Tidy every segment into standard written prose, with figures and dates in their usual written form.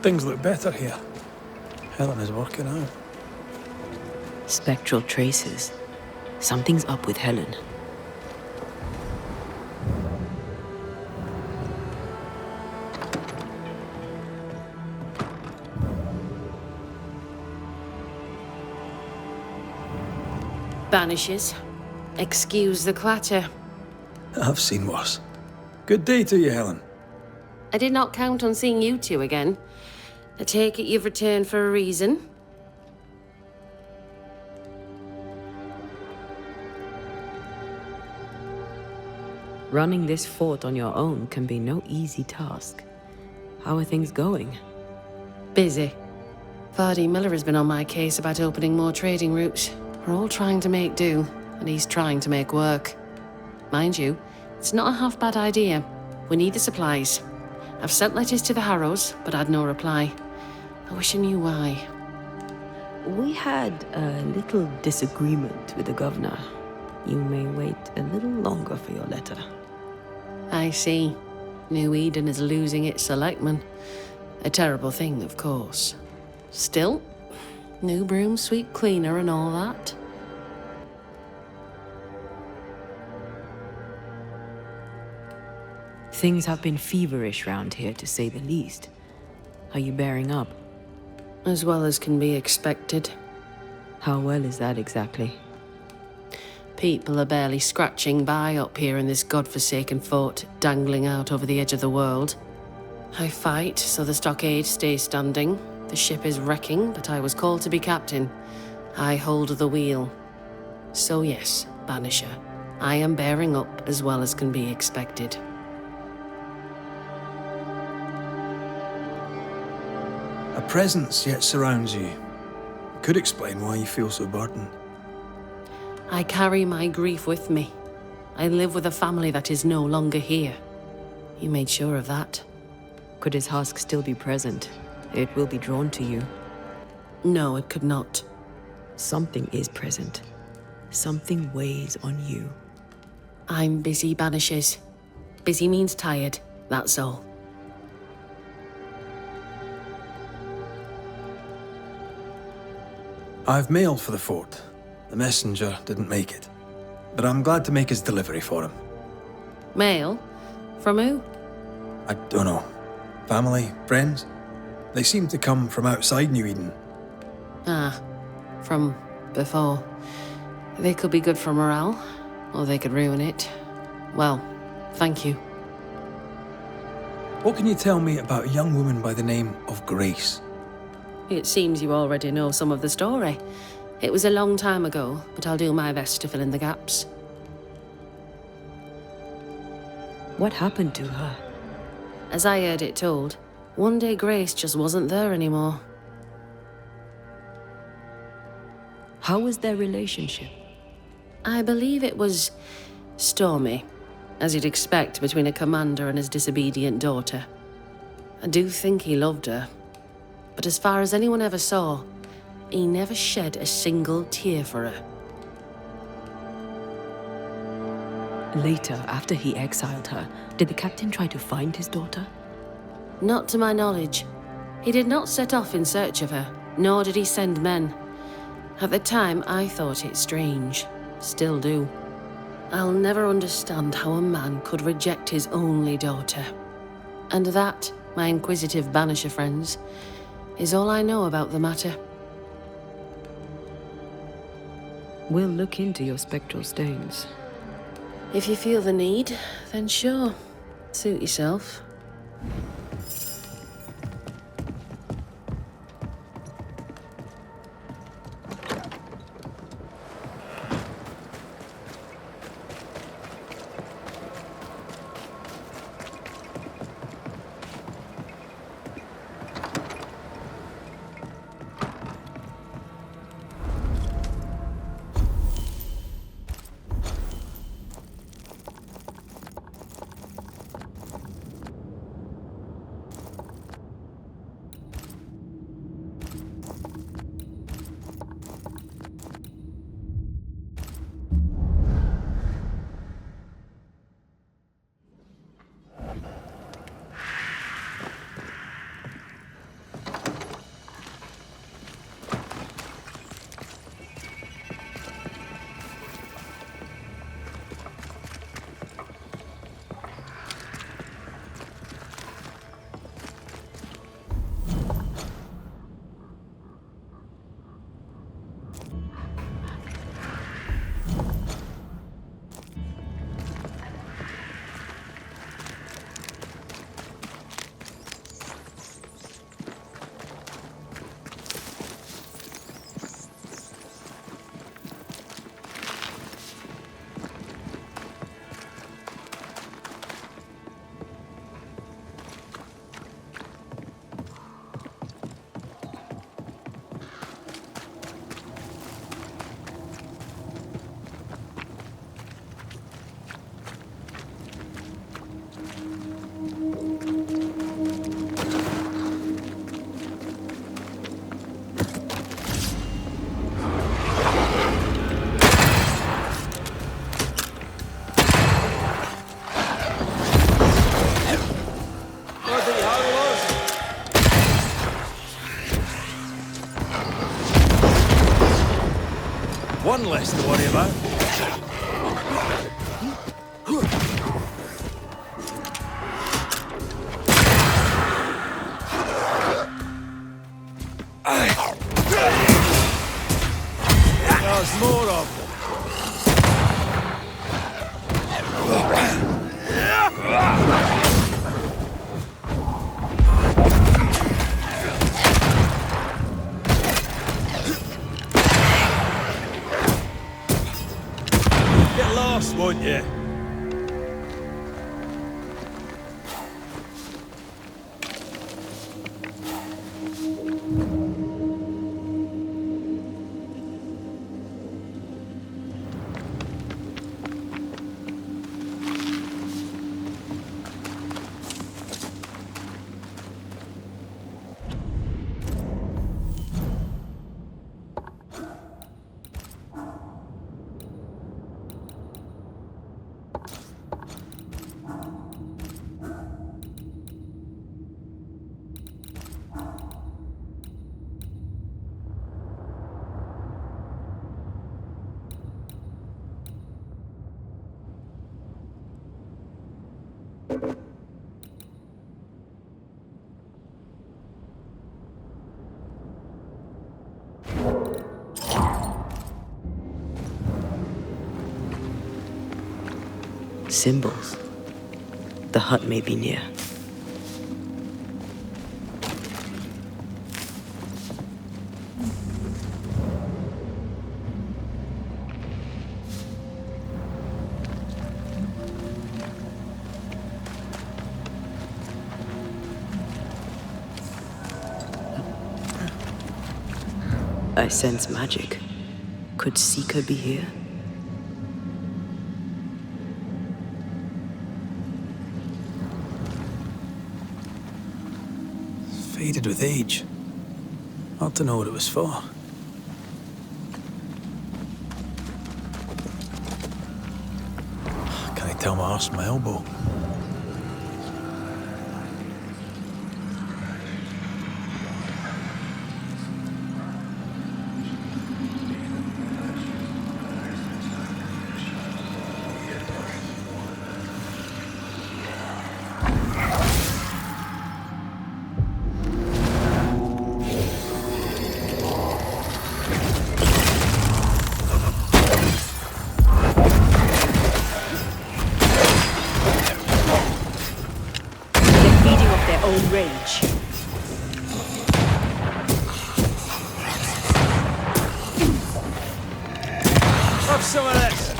Things look better here. Helen is working out. Spectral traces. Something's up with Helen. Banishers. Excuse the clatter. I've seen worse. Good day to you, Helen. I did not count on seeing you two again. I take it you've returned for a reason? Running this fort on your own can be no easy task. How are things going? Busy. Vardy Miller has been on my case about opening more trading routes. We're all trying to make do, and he's trying to make work. Mind you, it's not a half-bad idea. We need the supplies. I've sent letters to the Harrows, but had no reply. I wish I knew why. We had a little disagreement with the governor. You may wait a little longer for your letter. I see. New Eden is losing its selectmen. A terrible thing, of course. Still, new broom sweep cleaner and all that. Things have been feverish round here, to say the least. Are you bearing up? As well as can be expected. How well is that exactly? People are barely scratching by up here in this godforsaken fort, dangling out over the edge of the world. I fight so the stockade stays standing. The ship is wrecking, but I was called to be captain. I hold the wheel. So yes, Banisher, I am bearing up as well as can be expected. A presence yet surrounds you. Could explain why you feel so burdened. I carry my grief with me. I live with a family that is no longer here. You made sure of that. Could his husk still be present? It will be drawn to you. No, it could not. Something is present. Something weighs on you. I'm busy, Banishers. Busy means tired, that's all. I've mail for the fort. The messenger didn't make it. But I'm glad to make his delivery for him. Mail? From who? I don't know. Family? Friends? They seem to come from outside New Eden. Ah, from before. They could be good for morale, or they could ruin it. Well, thank you. What can you tell me about a young woman by the name of Grace? It seems you already know some of the story. It was a long time ago, but I'll do my best to fill in the gaps. What happened to her? As I heard it told, one day Grace just wasn't there anymore. How was their relationship? I believe it was stormy, as you'd expect between a commander and his disobedient daughter. I do think he loved her, but as far as anyone ever saw, he never shed a single tear for her. Later, after he exiled her, did the captain try to find his daughter? Not to my knowledge. He did not set off in search of her, nor did he send men. At the time, I thought it strange. Still do. I'll never understand how a man could reject his only daughter. And that, my inquisitive Banisher friends, is all I know about the matter. We'll look into your spectral stains. If you feel the need, then sure. Suit yourself. Get lost, won't you? Symbols. The hut may be near. I sense magic. Could Seeker be here? Faded with age. Ought to know what it was for. Can I tell my arse from my elbow? Rage. Have some of this!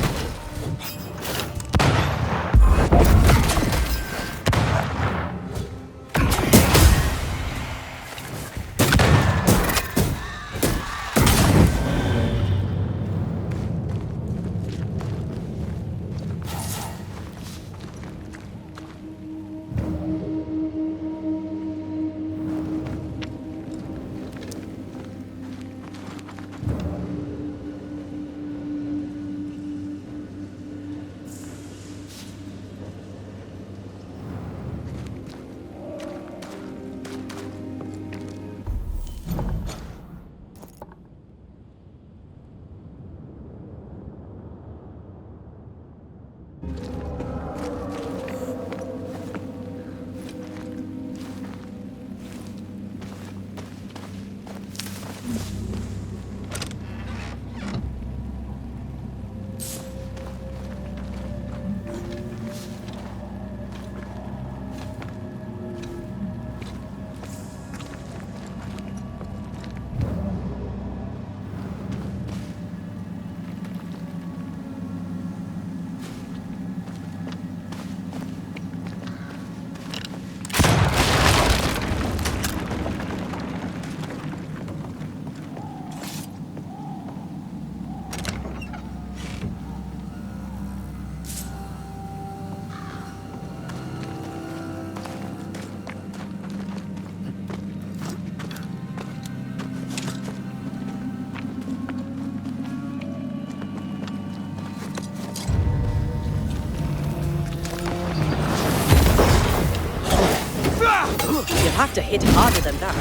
You'll have to hit harder than that.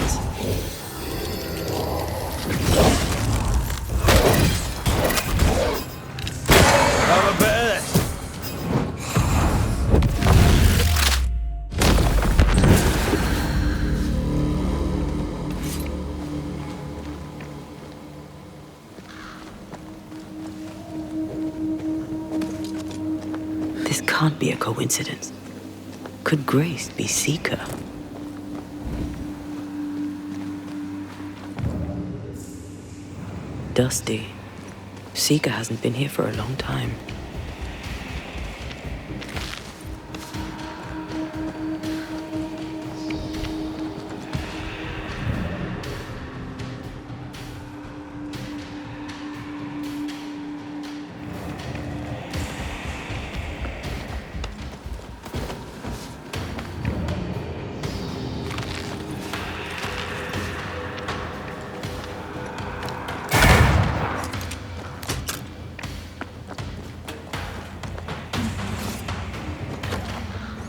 Have a bit of this. This can't be a coincidence. Could Grace be Seeker? Dusty. Seeker hasn't been here for a long time.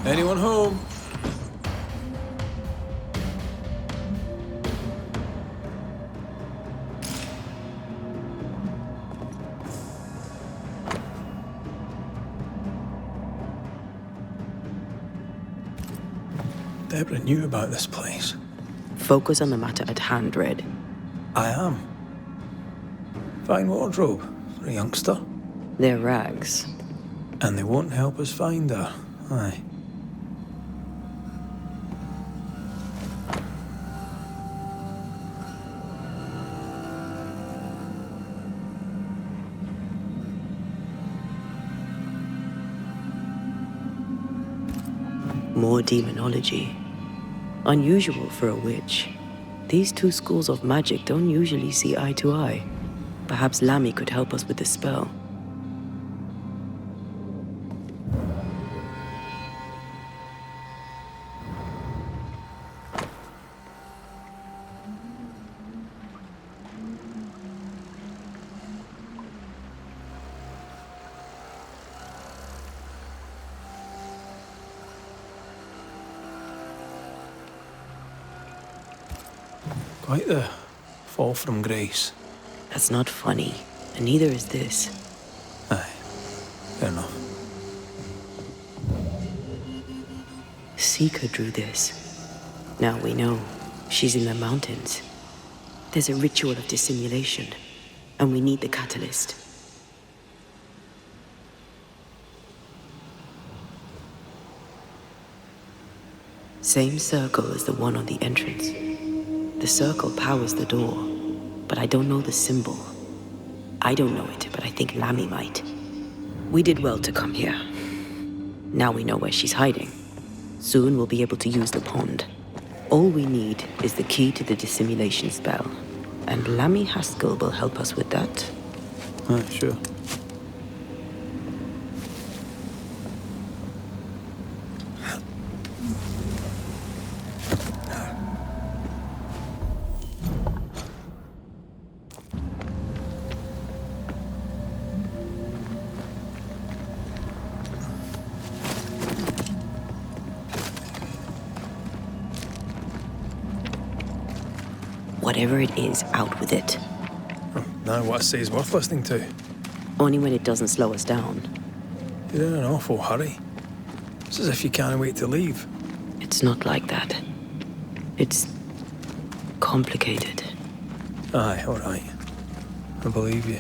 Anyone home? Deborah knew about this place. Focus on the matter at hand, Red. I am. Fine wardrobe for a youngster. They're rags. And they won't help us find her. Aye. More demonology. Unusual for a witch. These two schools of magic don't usually see eye to eye. Perhaps Lammy could help us with the spell. Quite the fall from grace. That's not funny, and neither is this. Aye, fair enough. Seeker drew this. Now we know she's in the mountains. There's a ritual of dissimulation, and we need the catalyst. Same circle as the one on the entrance. The circle powers the door, but I don't know the symbol. I don't know it, but I think Lammy might. We did well to come here. Now we know where she's hiding. Soon we'll be able to use the pond. All we need is the key to the dissimulation spell, and Lammy Haskell will help us with that. Aye, sure. Whatever it is, out with it. Now what I say is worth listening to. Only when it doesn't slow us down. You're in an awful hurry. It's as if you can't wait to leave. It's not like that. It's complicated. Aye, all right. I believe you.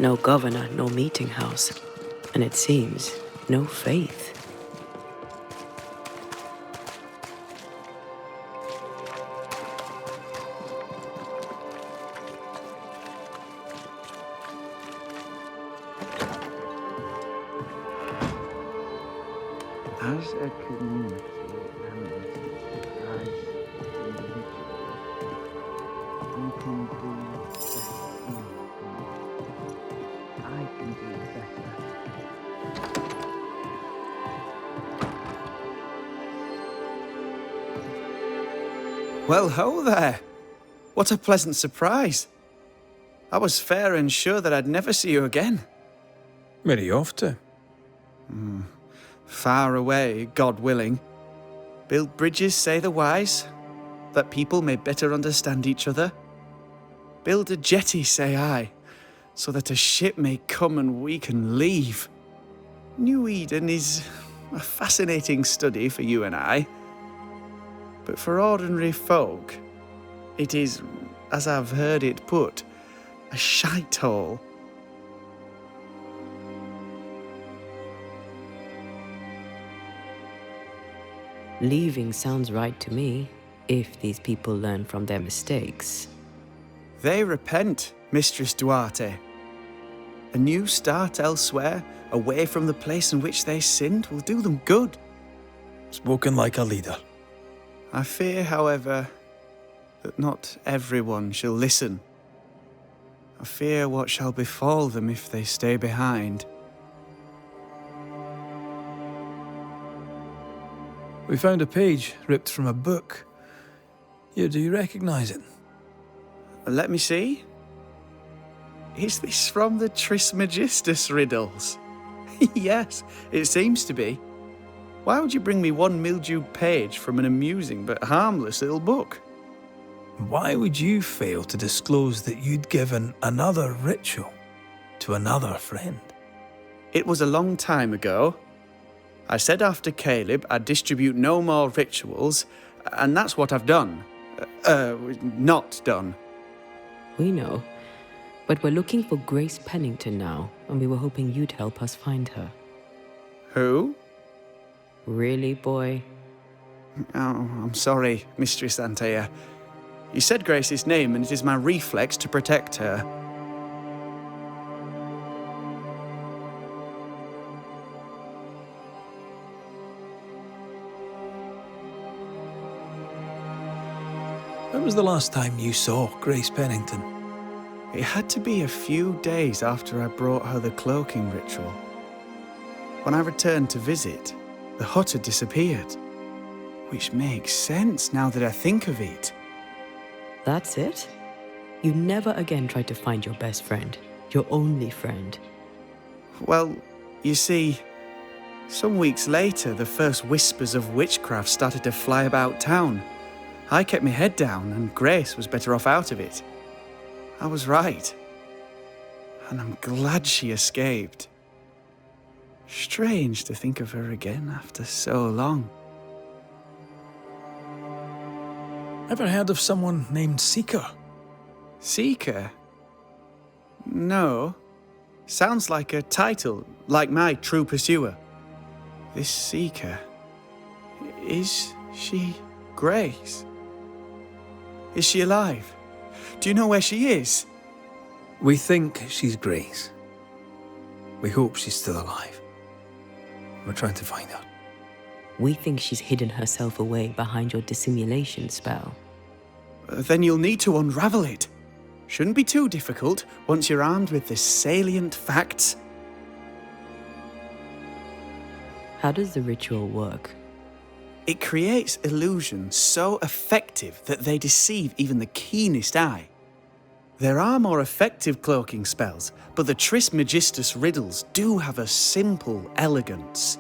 No governor, no meeting house. And it seems, no faith. As a community and as individuals, we can do better. I can do better. Well, ho there! What a pleasant surprise. I was fair and sure that I'd never see you again. Where are you off to? Far away, God willing. Build bridges, say the wise, that people may better understand each other. Build a jetty, say I, so that a ship may come and we can leave. New Eden is a fascinating study for you and I. But for ordinary folk, it is, as I've heard it put, a shite hole. Leaving sounds right to me, if these people learn from their mistakes. They repent, Mistress Duarte. A new start elsewhere, away from the place in which they sinned, will do them good. Spoken like a leader. I fear, however, that not everyone shall listen. I fear what shall befall them if they stay behind. We found a page ripped from a book. Here, do you recognize it? Let me see. Is this from the Trismegistus riddles? Yes, it seems to be. Why would you bring me one mildewed page from an amusing but harmless little book? Why would you fail to disclose that you'd given another ritual to another friend? It was a long time ago. I said after Caleb I'd distribute no more rituals, and that's what I've done. Not done. We know. But we're looking for Grace Pennington now, and we were hoping you'd help us find her. Who? Really, boy? Oh, I'm sorry, Mistress Antea. You said Grace's name, and it is my reflex to protect her. When was the last time you saw Grace Pennington? It had to be a few days after I brought her the cloaking ritual. When I returned to visit, the hut had disappeared. Which makes sense now that I think of it. That's it? You never again tried to find your best friend, your only friend. Well, you see, some weeks later, the first whispers of witchcraft started to fly about town. I kept my head down, and Grace was better off out of it. I was right. And I'm glad she escaped. Strange to think of her again after so long. Ever heard of someone named Seeker? Seeker? No. Sounds like a title, like my True Pursuer. This Seeker... Is she Grace? Is she alive? Do you know where she is? We think she's Grace. We hope she's still alive. We're trying to find her. We think she's hidden herself away behind your dissimulation spell. Then you'll need to unravel it. Shouldn't be too difficult once you're armed with the salient facts. How does the ritual work? It creates illusions so effective that they deceive even the keenest eye. There are more effective cloaking spells, but the Trismegistus riddles do have a simple elegance.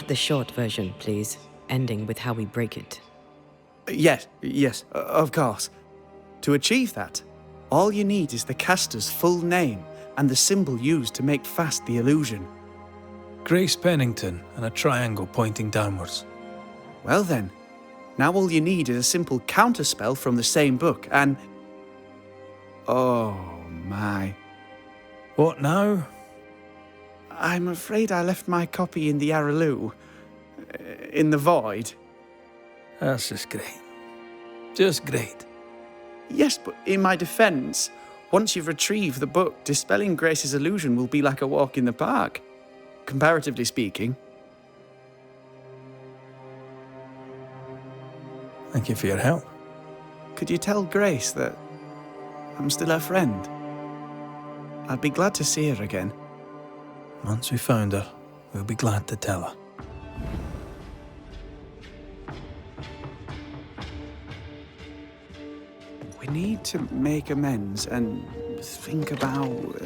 The short version, please, ending with how we break it. Yes, of course. To achieve that, all you need is the caster's full name and the symbol used to make fast the illusion. Grace Pennington and a triangle pointing downwards. Well then, now all you need is a simple counterspell from the same book and... Oh my. What now? I'm afraid I left my copy in the Araloo. In the void. That's just great. Just great. Yes, but in my defence, once you've retrieved the book, dispelling Grace's illusion will be like a walk in the park. Comparatively speaking. Thank you for your help. Could you tell Grace that I'm still her friend? I'd be glad to see her again. Once we found her, we'll be glad to tell her. We need to make amends and think about...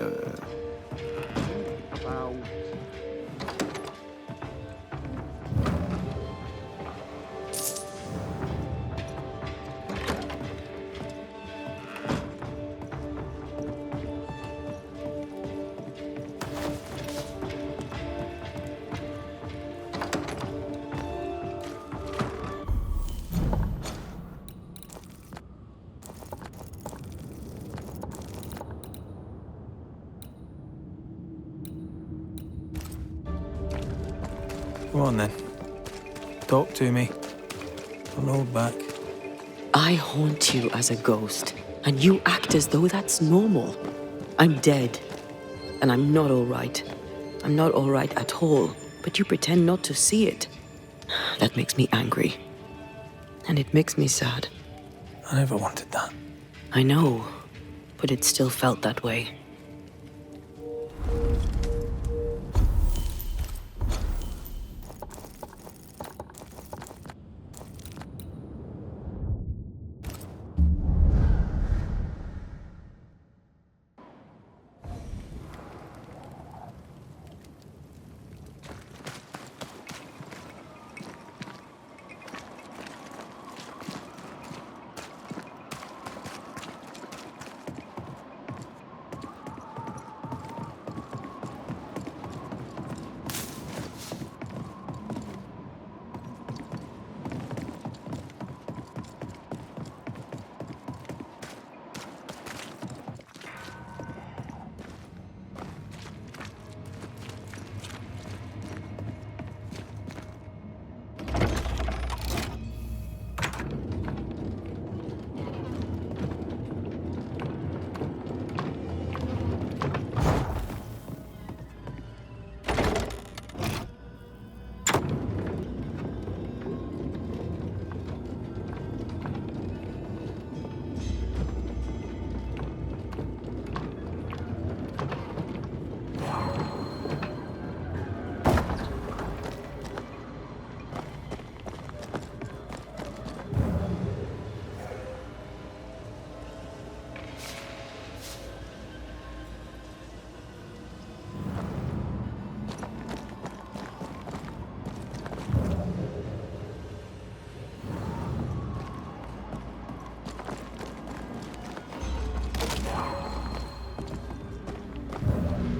Come on then. Talk to me. Don't hold back. I haunt you as a ghost, and you act as though that's normal. I'm dead, and I'm not all right. I'm not all right at all, but you pretend not to see it. That makes me angry. And it makes me sad. I never wanted that. I know, but it still felt that way.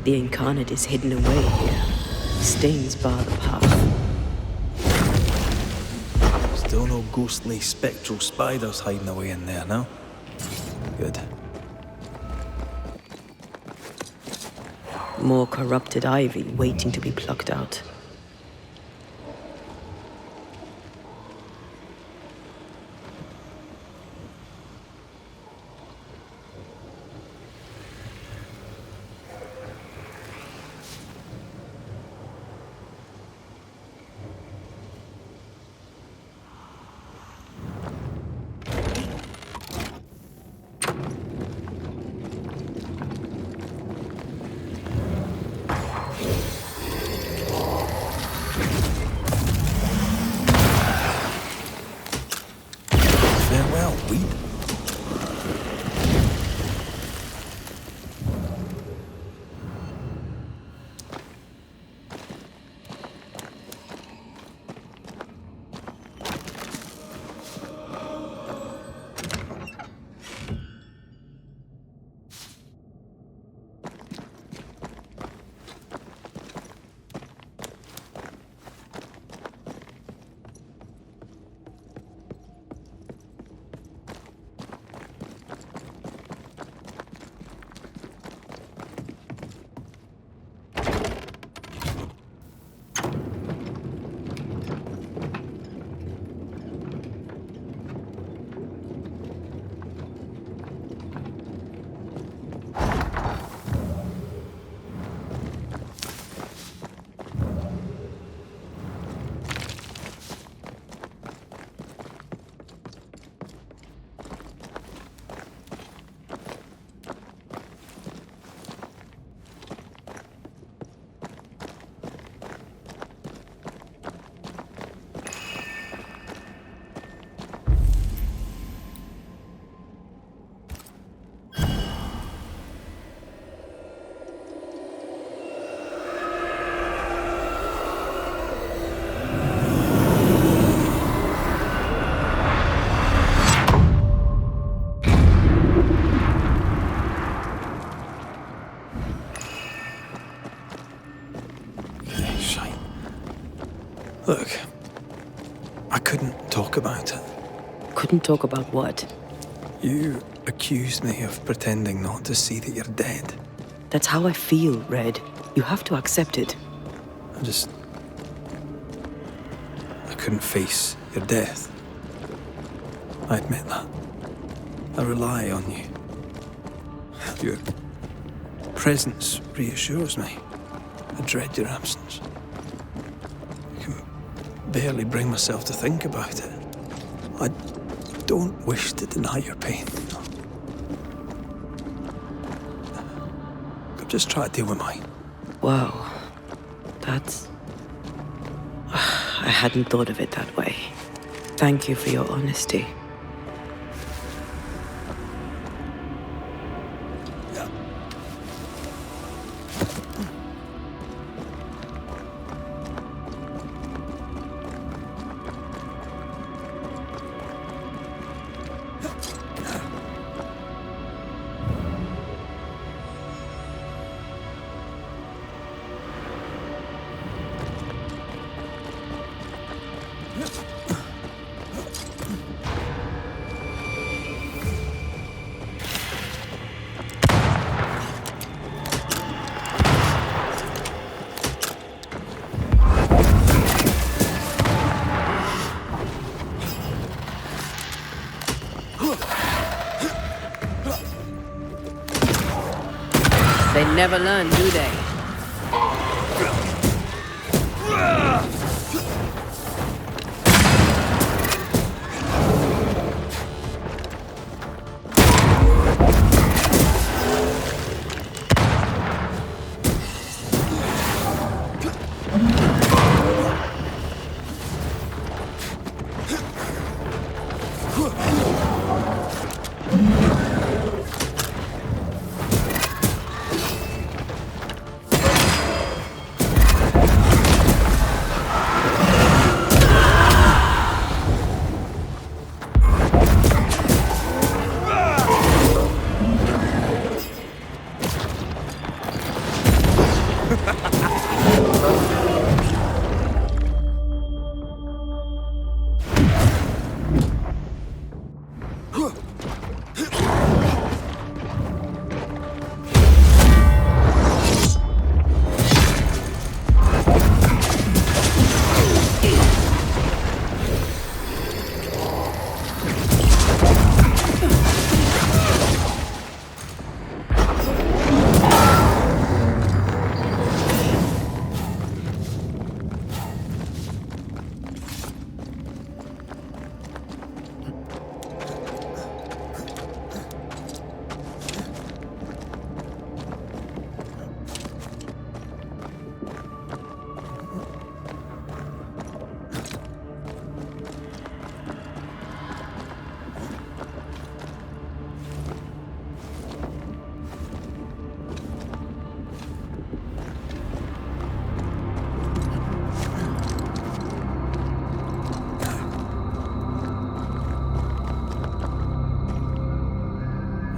The incarnate is hidden away here. Stains bar the path. Still no ghostly, spectral spiders hiding away in there, no? Good. More corrupted ivy waiting to be plucked out. Talk about what? You accused me of pretending not to see that you're dead. That's how I feel, Red. You have to accept it. I couldn't face your death. I admit that. I rely on you. Your presence reassures me. I dread your absence. I can barely bring myself to think about it. I don't wish to deny your pain. I'm just trying to deal with mine. Wow. That's... I hadn't thought of it that way. Thank you for your honesty. They never learn, do they?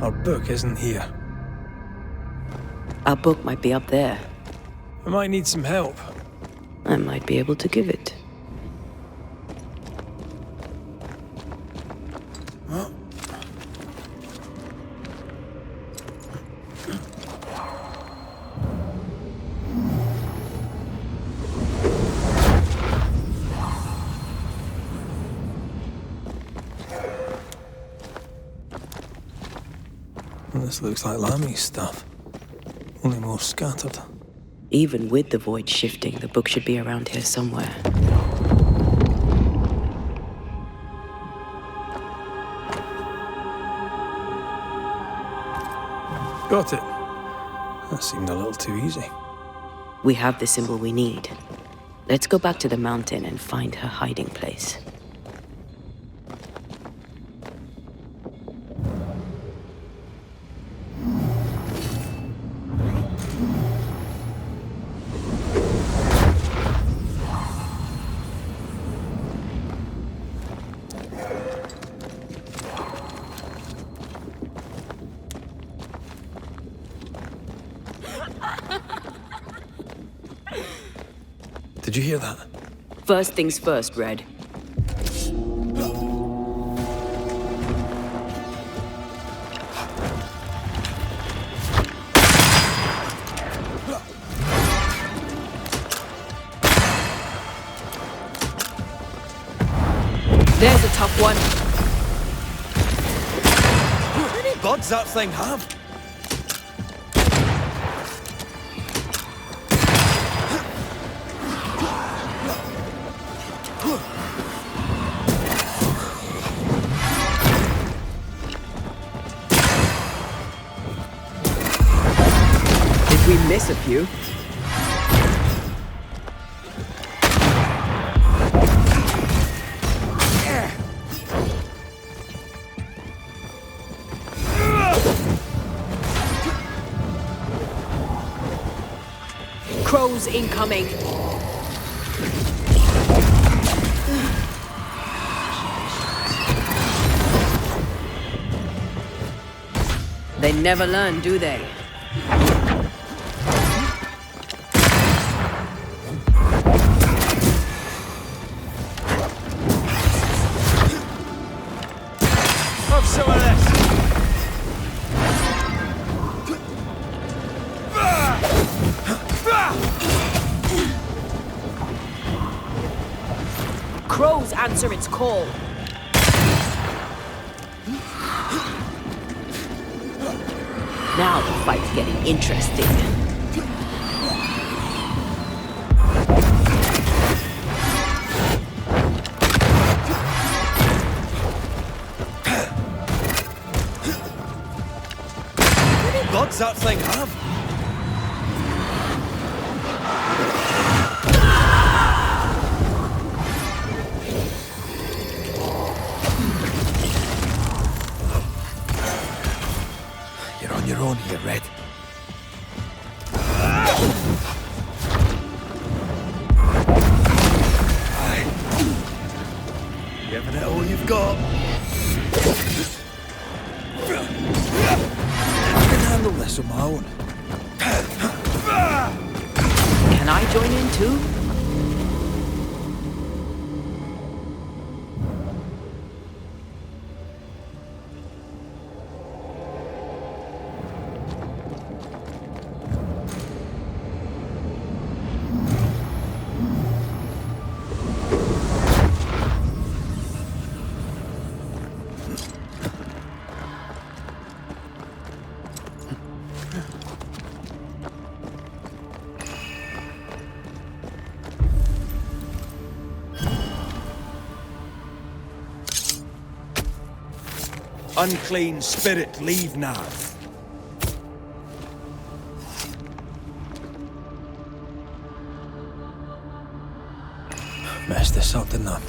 Our book isn't here. Our book might be up there. I might need some help. I might be able to give it. This looks like Lami's stuff. Only more scattered. Even with the void shifting, the book should be around here somewhere. Got it. That seemed a little too easy. We have the symbol we need. Let's go back to the mountain and find her hiding place. Did you hear that? First things first, Red. tough one. How many buds that thing have? Did we miss a few? Crows incoming. They never learn, do they? Have some of this. Crows answer its call. Now the fight's getting interesting. How many buds that thing have? You're on your own here, Red. Aye. Giving it all you've got. I can handle this on my own. Can I join in too? Unclean spirit, leave now. Messed this up, didn't I?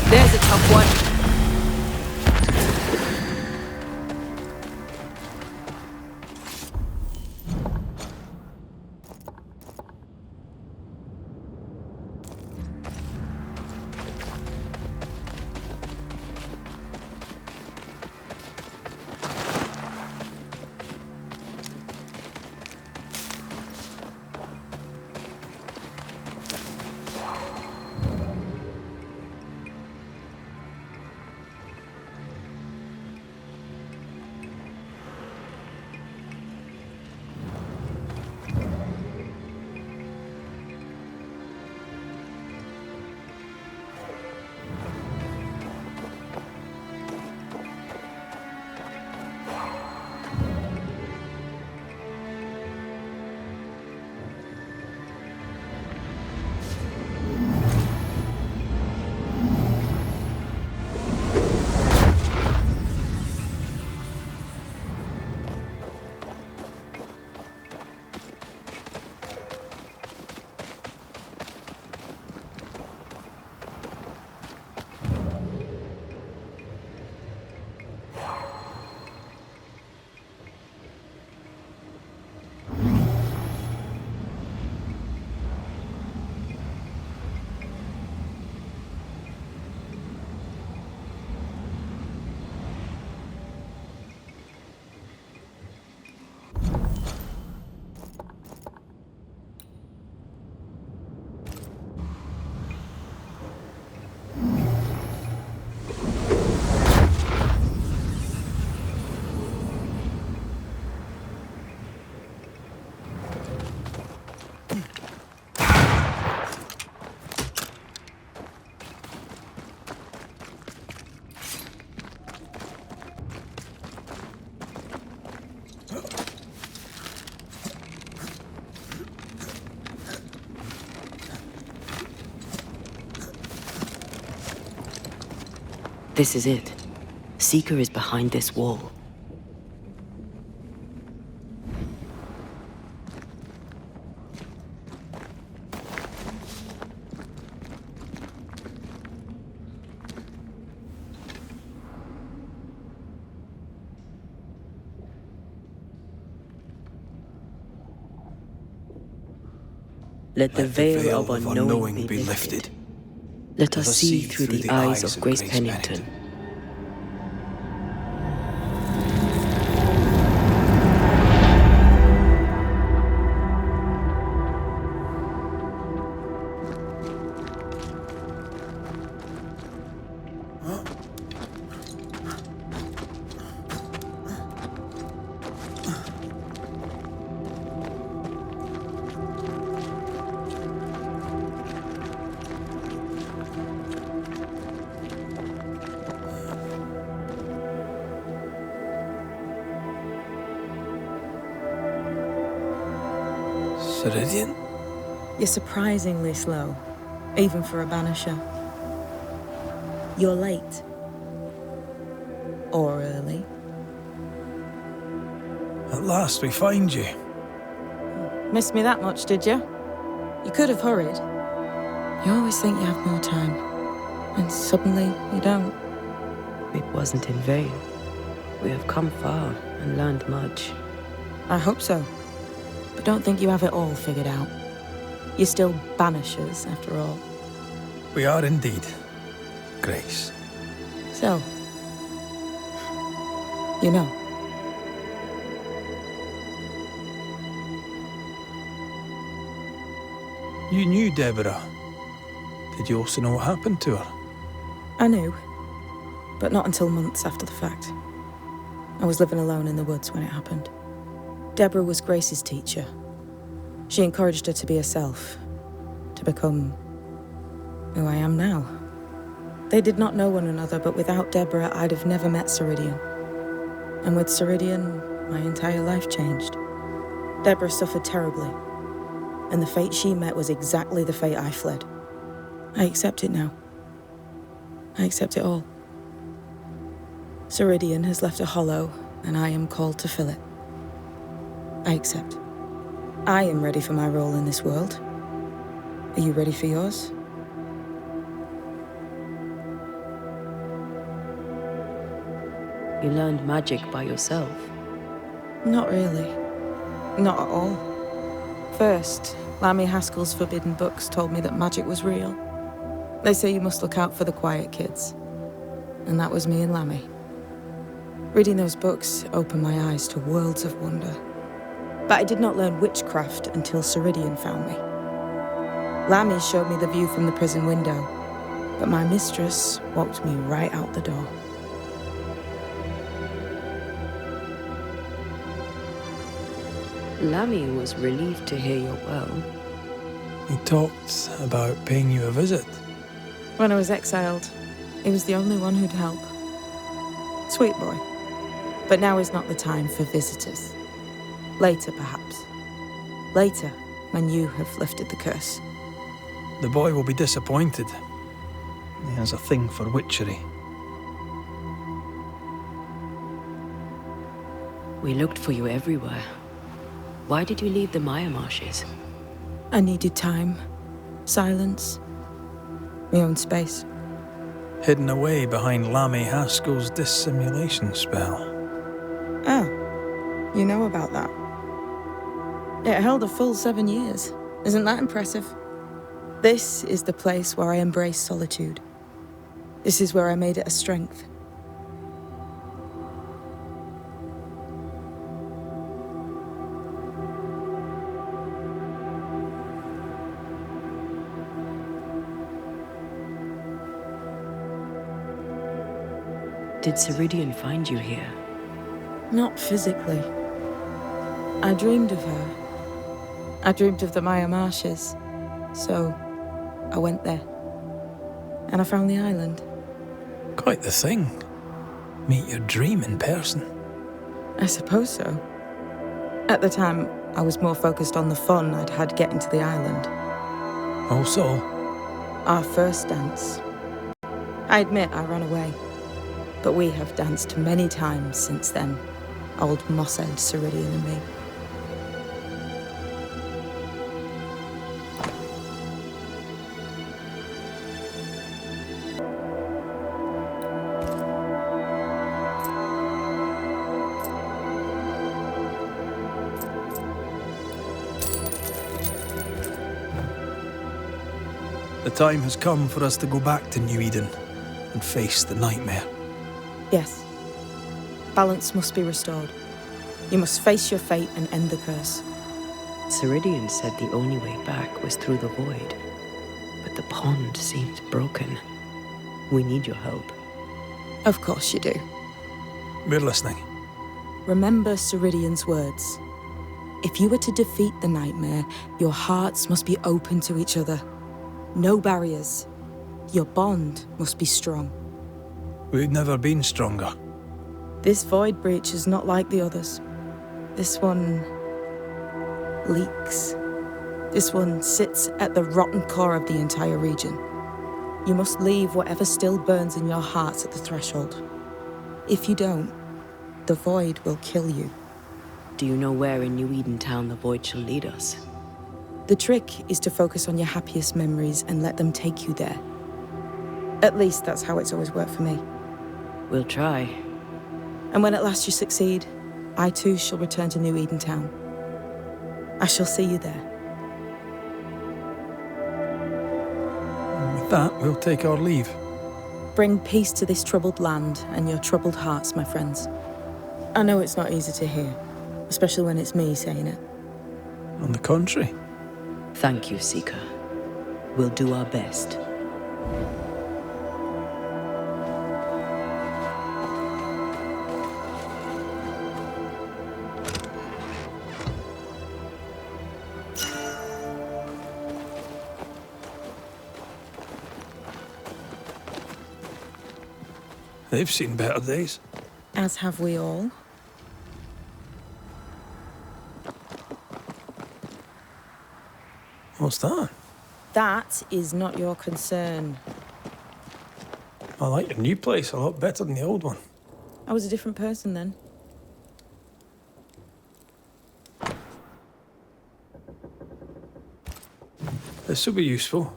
There's a tough one. This is it. Seeker is behind this wall. Let the veil of unknowing be lifted. Let us see through the eyes of Grace Pennington. Ceridian? You're surprisingly slow, even for a Banisher. You're late. Or early. At last we find you. Missed me that much, did you? You could have hurried. You always think you have more time, and suddenly you don't. It wasn't in vain. We have come far and learned much. I hope so. But don't think you have it all figured out. You're still Banishers, after all. We are indeed, Grace. So, you know. You knew Deborah. Did you also know what happened to her? I knew, but not until months after the fact. I was living alone in the woods when it happened. Deborah was Grace's teacher. She encouraged her to be herself, to become who I am now. They did not know one another, but without Deborah, I'd have never met Ceridian. And with Ceridian, my entire life changed. Deborah suffered terribly, and the fate she met was exactly the fate I fled. I accept it now. I accept it all. Ceridian has left a hollow, and I am called to fill it. I accept. I am ready for my role in this world. Are you ready for yours? You learned magic by yourself. Not really. Not at all. First, Lammy Haskell's forbidden books told me that magic was real. They say you must look out for the quiet kids. And that was me and Lammy. Reading those books opened my eyes to worlds of wonder. But I did not learn witchcraft until Ceridian found me. Lammy showed me the view from the prison window, but my mistress walked me right out the door. Lammy was relieved to hear you're well. He talked about paying you a visit. When I was exiled, he was the only one who'd help. Sweet boy. But now is not the time for visitors. Later, perhaps. Later, when you have lifted the curse. The boy will be disappointed. He has a thing for witchery. We looked for you everywhere. Why did you leave the Maya marshes? I needed time, silence, my own space. Hidden away behind Lammy Haskell's dissimulation spell. Ah, you know about that. It held a full 7 years. Isn't that impressive? This is the place where I embrace solitude. This is where I made it a strength. Did Ceridian find you here? Not physically. I dreamed of her. I dreamed of the Maya marshes. So, I went there. And I found the island. Quite the thing. Meet your dream in person. I suppose so. At the time, I was more focused on the fun I'd had getting to the island. Also, Our first dance. I admit I ran away. But we have danced many times since then, old moss-head Ceridian and me. The time has come for us to go back to New Eden and face the nightmare. Yes. Balance must be restored. You must face your fate and end the curse. Ceridian said the only way back was through the void. But the pond seems broken. We need your help. Of course you do. We're listening. Remember Ceridian's words. If you are to defeat the nightmare, your hearts must be open to each other. No barriers. Your bond must be strong. We've never been stronger. This void breach is not like the others. This one leaks. This one sits at the rotten core of the entire region. You must leave whatever still burns in your hearts at the threshold. If you don't, the void will kill you. Do you know where in New Eden Town the void shall lead us? The trick is to focus on your happiest memories and let them take you there. At least that's how it's always worked for me. We'll try. And when at last you succeed, I too shall return to New Eden Town. I shall see you there. And with that, we'll take our leave. Bring peace to this troubled land and your troubled hearts, my friends. I know it's not easy to hear, especially when it's me saying it. On the contrary. Thank you, Seeker. We'll do our best. They've seen better days. As have we all. What's that? That is not your concern. I like your new place a lot better than the old one. I was a different person then. This will be useful.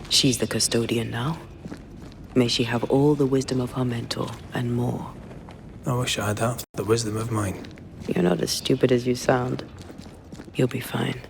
She's the custodian now. May she have all the wisdom of her mentor and more. I wish I had half the wisdom of mine. You're not as stupid as you sound. You'll be fine.